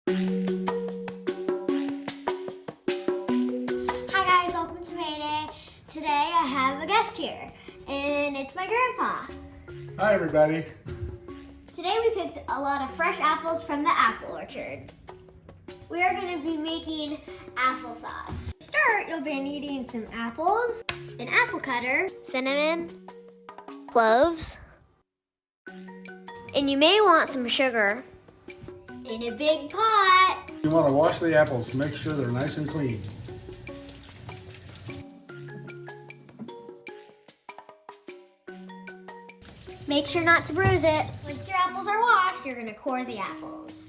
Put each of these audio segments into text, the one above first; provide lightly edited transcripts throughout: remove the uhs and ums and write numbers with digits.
Hi guys, welcome to MaeDay. Today I have a guest here, and it's my grandpa. Hi everybody. Today we picked a lot of fresh apples from the apple orchard. We are going to be making applesauce. To start, you'll be needing some apples, an apple cutter, cinnamon, cloves, and you may want some sugar in a big pot. You want to wash the apples to make sure they're nice and clean. Make sure not to bruise it. Once your apples are washed, you're gonna core the apples.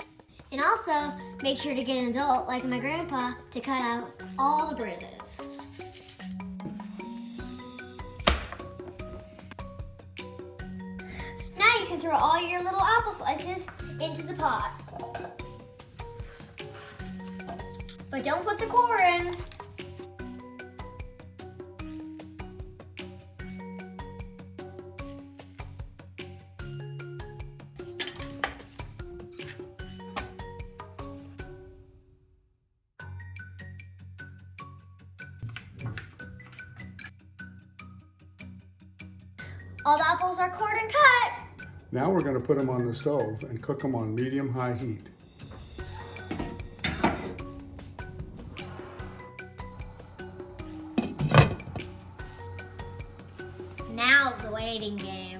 And also, make sure to get an adult, like my grandpa, to cut out all the bruises. Now you can throw all your little apple slices into the pot. But don't put the core in. All the apples are cored and cut. Now we're going to put them on the stove and cook them on medium-high heat. Now's the waiting game.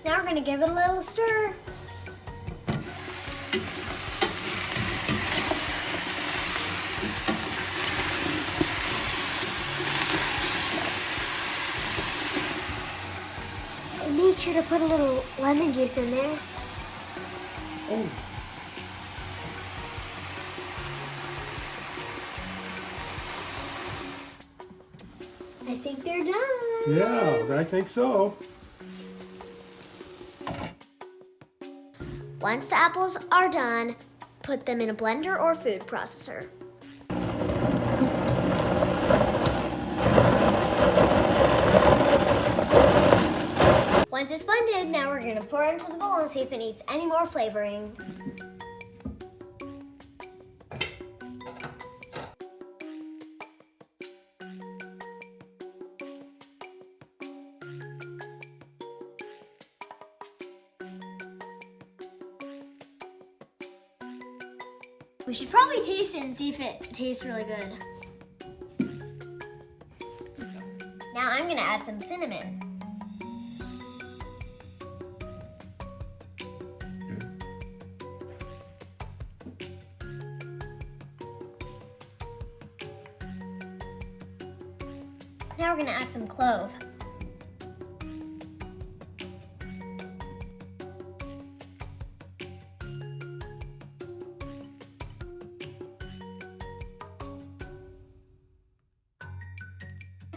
Now we're gonna give it a little stir. And make sure to put a little lemon juice in there. Oh, I think they're done. yeah, I think so. Once the apples are done, put them in a blender or food processor. Once it's blended, now we're gonna pour it into the bowl and see if it needs any more flavoring. We should probably taste it and see if it tastes really good. Now I'm gonna add some cinnamon. Good. Now we're gonna add some clove.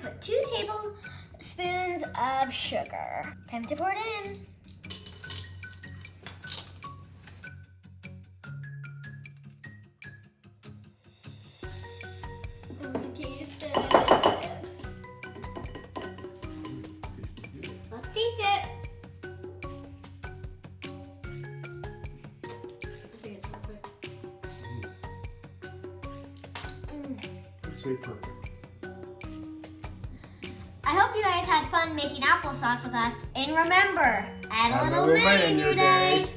Put 2 tablespoons of sugar. Time to pour it in. Taste it. Let's taste it. I think it's perfect. I'd say perfect. I hope you guys had fun making applesauce with us. And remember, add a Add little May in your day.